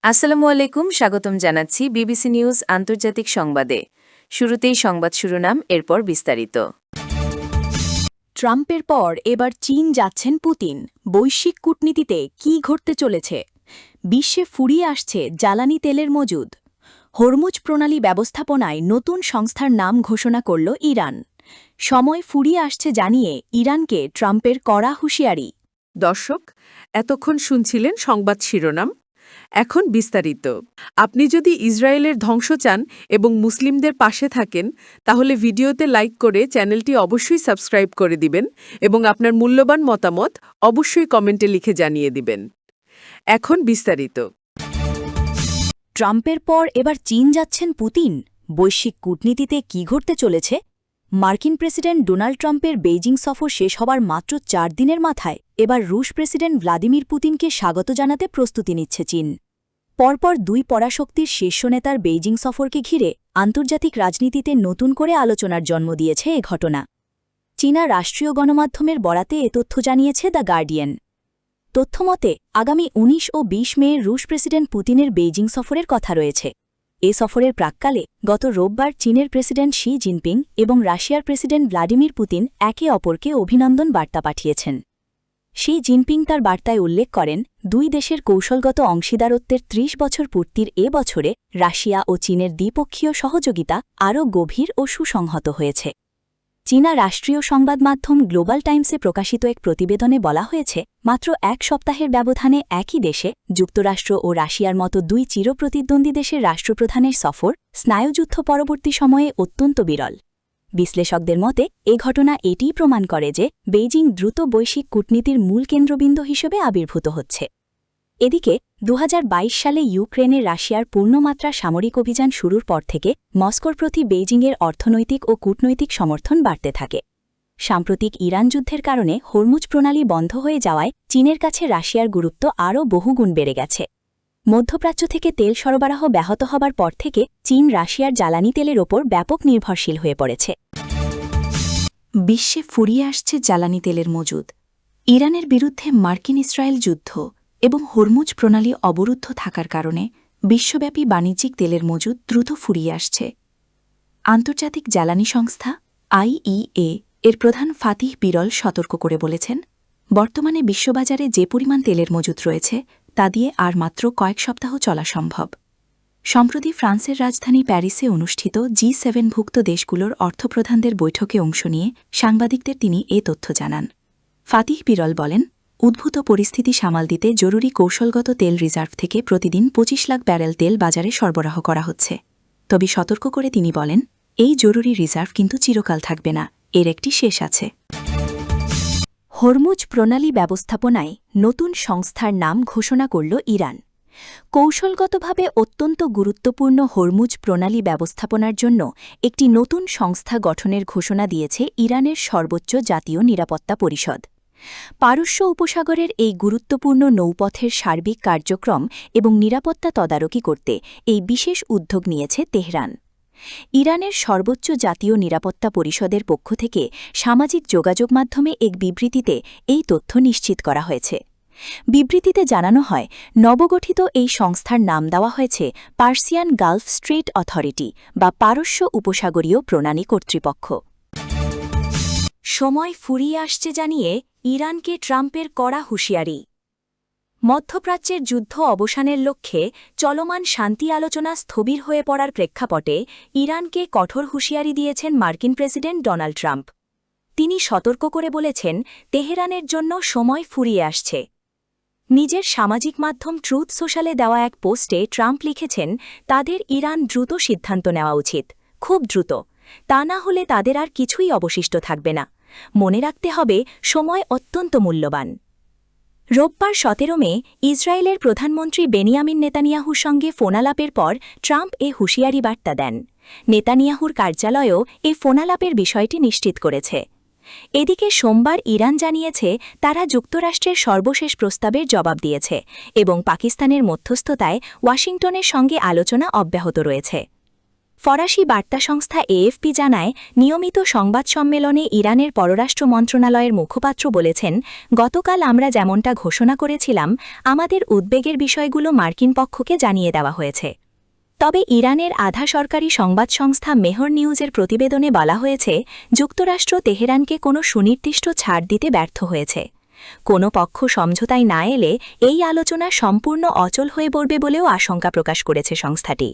আসসালামু আলাইকুম, স্বাগতম জানাচ্ছি বিবিসি নিউজ আন্তর্জাতিক সংবাদে। শুরুতেই সংবাদ শিরোনাম, এরপর বিস্তারিত। ট্রাম্পের পর এবার চীন যাচ্ছেন পুতিন। বৈশ্বিক কূটনীতিতে কী ঘটতে চলেছে? বিশ্বে ফুরিয়ে আসছে জ্বালানি তেলের মজুদ। হরমুজ প্রণালী ব্যবস্থাপনায় নতুন সংস্থার নাম ঘোষণা করল ইরান। সময় ফুরিয়ে আসছে জানিয়ে ইরানকে ট্রাম্পের কড়া হুঁশিয়ারি। দর্শক, এতক্ষণ শুনছিলেন সংবাদ শিরোনাম। এখন বিস্তারিত। আপনি যদি ইসরায়েলের ধ্বংস চান এবং মুসলিমদের পাশে থাকেন, তাহলে ভিডিওতে লাইক করে চ্যানেলটি অবশ্যই সাবস্ক্রাইব করে দিবেন এবং আপনার মূল্যবান মতামত অবশ্যই কমেন্টে লিখে জানিয়ে দিবেন। এখন বিস্তারিত। ট্রাম্পের পর এবার চীন যাচ্ছেন পুতিন। বৈশ্বিক কূটনীতিতে কী ঘটতে চলেছে? মার্কিন প্রেসিডেন্ট ডোনাল্ড ট্রাম্পের বেইজিং সফর শেষ হবার মাত্র ৪ দিনের মাথায় এবার রুশ প্রেসিডেন্ট ভ্লাদিমির পুতিনকে স্বাগত জানাতে প্রস্তুতি নিচ্ছে চীন। পরপর দুই পরাশক্তির শীর্ষ নেতার বেইজিং সফরকে ঘিরে আন্তর্জাতিক রাজনীতিতে নতুন করে আলোচনার জন্ম দিয়েছে এ ঘটনা। চীনা রাষ্ট্রীয় গণমাধ্যমের বরাতে এ তথ্য জানিয়েছে দ্য গার্ডিয়ান। তথ্যমতে আগামী ১৯ ও ২০ মে রুশ প্রেসিডেন্ট পুতিনের বেইজিং সফরের কথা রয়েছে। এ সফরের প্রাক্কালে গত রোববার চীনের প্রেসিডেন্ট শি জিনপিং এবং রাশিয়ার প্রেসিডেন্ট ভ্লাদিমির পুতিন একে অপরকে অভিনন্দন বার্তা পাঠিয়েছেন। শি জিনপিং তার বার্তায় উল্লেখ করেন, দুই দেশের কৌশলগত অংশীদারত্বের ৩০ বছর পূর্তির এ বছরে রাশিয়া ও চীনের দ্বিপক্ষীয় সহযোগিতা আরও গভীর ও সুসংহত হয়েছে। চীনা রাষ্ট্রীয় সংবাদ মাধ্যম গ্লোবাল টাইমসে প্রকাশিত এক প্রতিবেদনে বলা হয়েছে, মাত্র এক সপ্তাহের ব্যবধানে একই দেশে যুক্তরাষ্ট্র ও রাশিয়ার মতো দুই চিরপ্রতিদ্বন্দ্বী দেশের রাষ্ট্রপ্রধানের সফর স্নায়ুযুদ্ধ পরবর্তী সময়ে অত্যন্ত বিরল। বিশ্লেষকদের মতে এ ঘটনা এটিই প্রমাণ করে যে বেইজিং দ্রুত বৈশ্বিক কূটনীতির মূল কেন্দ্রবিন্দু হিসেবে আবির্ভূত হচ্ছে। এদিকে ২০২২ সালে ইউক্রেনে রাশিয়ার পূর্ণমাত্রা সামরিক অভিযান শুরুর পর থেকে মস্কোর প্রতি বেইজিংয়ের অর্থনৈতিক ও কূটনৈতিক সমর্থন বাড়তে থাকে। সাম্প্রতিক ইরান যুদ্ধের কারণে হরমুজ প্রণালী বন্ধ হয়ে যাওয়ায় চীনের কাছে রাশিয়ার গুরুত্ব আরও বহুগুণ বেড়ে গেছে। মধ্যপ্রাচ্য থেকে তেল সরবরাহ ব্যাহত হবার পর থেকে চীন রাশিয়ার জ্বালানি তেলের ওপর ব্যাপক নির্ভরশীল হয়ে পড়েছে। বিশ্বে ফুরিয়ে আসছে জ্বালানি তেলের মজুদ। ইরানের বিরুদ্ধে মার্কিন ইসরায়েল যুদ্ধ এবং হরমুজ প্রণালী অবরুদ্ধ থাকার কারণে বিশ্বব্যাপী বাণিজ্যিক তেলের মজুদ দ্রুত ফুরিয়ে আসছে। আন্তর্জাতিক জ্বালানি সংস্থা আইইএ এর প্রধান ফাতিহ বিরল সতর্ক করে বলেছেন, বর্তমানে বিশ্ববাজারে যে পরিমাণ তেলের মজুদ রয়েছে তা দিয়ে আর মাত্র কয়েক সপ্তাহ চলা সম্ভব। সম্প্রতি ফ্রান্সের রাজধানী প্যারিসে অনুষ্ঠিত G7ভুক্ত দেশগুলোর অর্থপ্রধানদের বৈঠকে অংশ নিয়ে সাংবাদিকদের তিনি এ তথ্য জানান। ফাতিহ বিরল বলেন, উদ্ভূত পরিস্থিতি সামাল দিতে জরুরি কৌশলগত তেল রিজার্ভ থেকে প্রতিদিন ২৫ লাখ ব্যারেল তেল বাজারে সরবরাহ করা হচ্ছে। তবে সতর্ক করে তিনি বলেন, এই জরুরি রিজার্ভ কিন্তু চিরকাল থাকবে না, এর একটি শেষ আছে। হরমুজ প্রণালী ব্যবস্থাপনায় নতুন সংস্থার নাম ঘোষণা করল ইরান। কৌশলগতভাবে অত্যন্ত গুরুত্বপূর্ণ হরমুজ প্রণালী ব্যবস্থাপনার জন্য একটি নতুন সংস্থা গঠনের ঘোষণা দিয়েছে ইরানের সর্বোচ্চ জাতীয় নিরাপত্তা পরিষদ। পারস্য উপসাগরের এই গুরুত্বপূর্ণ নৌপথের সার্বিক কার্যক্রম এবং নিরাপত্তা তদারকি করতে এই বিশেষ উদ্যোগ নিয়েছে তেহরান। ইরানের সর্বোচ্চ জাতীয় নিরাপত্তা পরিষদের পক্ষ থেকে সামাজিক যোগাযোগ মাধ্যমে এক বিবৃতিতে এই তথ্য নিশ্চিত করা হয়েছে। বিবৃতিতে জানানো হয়, নবগঠিত এই সংস্থার নাম দেওয়া হয়েছে পার্সিয়ান গালফ স্ট্রেট অথরিটি বা পারস্য উপসাগরীয় প্রণালী কর্তৃপক্ষ। সময় ফুরিয়ে আসছে জানিয়ে ইরানকে ট্রাম্পের কড়া হুঁশিয়ারি। মধ্যপ্রাচ্যের যুদ্ধ অবসানের লক্ষ্যে চলমান শান্তি আলোচনা স্থবির হয়ে পড়ার প্রেক্ষাপটে ইরানকে কঠোর হুঁশিয়ারি দিয়েছেন মার্কিন প্রেসিডেন্ট ডোনাল্ড ট্রাম্প। তিনি সতর্ক করে বলেছেন, তেহরানের জন্য সময় ফুরিয়ে আসছে। নিজের সামাজিক মাধ্যম ট্রুথ সোশ্যালে দেওয়া এক পোস্টে ট্রাম্প লিখেছেন, তাদের ইরান দ্রুত সিদ্ধান্ত নেওয়া উচিত, খুব দ্রুত। তা না হলে তাদের আর কিছুই অবশিষ্ট থাকবে না। মনে রাখতে হবে, সময় অত্যন্ত মূল্যবান। রোববার ১৭ মে ইসরায়েলের প্রধানমন্ত্রী বেনিয়ামিন নেতানিয়াহুর সঙ্গে ফোনালাপের পর ট্রাম্প এ হুঁশিয়ারি বার্তা দেন। নেতানিয়াহুর কার্যালয়ও এ ফোনালাপের বিষয়টি নিশ্চিত করেছে। এদিকে সোমবার ইরান জানিয়েছে, তারা যুক্তরাষ্ট্রের সর্বশেষ প্রস্তাবের জবাব দিয়েছে এবং পাকিস্তানের মধ্যস্থতায় ওয়াশিংটনের সঙ্গে আলোচনা অব্যাহত রয়েছে। ফরাসি বার্তা সংস্থা এএফপি জানায়, নিয়মিত সংবাদ সম্মেলনে ইরানের পররাষ্ট্র মন্ত্রণালয়ের মুখপাত্র বলেছেন, গতকাল আমরা যেমনটা ঘোষণা করেছিলাম, আমাদের উদ্বেগের বিষয়গুলো মার্কিন পক্ষকে জানিয়ে দেওয়া হয়েছে। তবে ইরানের আধা সরকারি সংবাদ সংস্থা মেহর নিউজের প্রতিবেদনে বলা হয়েছে, যুক্তরাষ্ট্র তেহরানকে কোনো সুনির্দিষ্ট ছাড় দিতে ব্যর্থ হয়েছে। কোনো পক্ষ সমঝোতায় না এলে এই আলোচনা সম্পূর্ণ অচল হয়ে পড়বে বলেও আশঙ্কা প্রকাশ করেছে সংস্থাটি।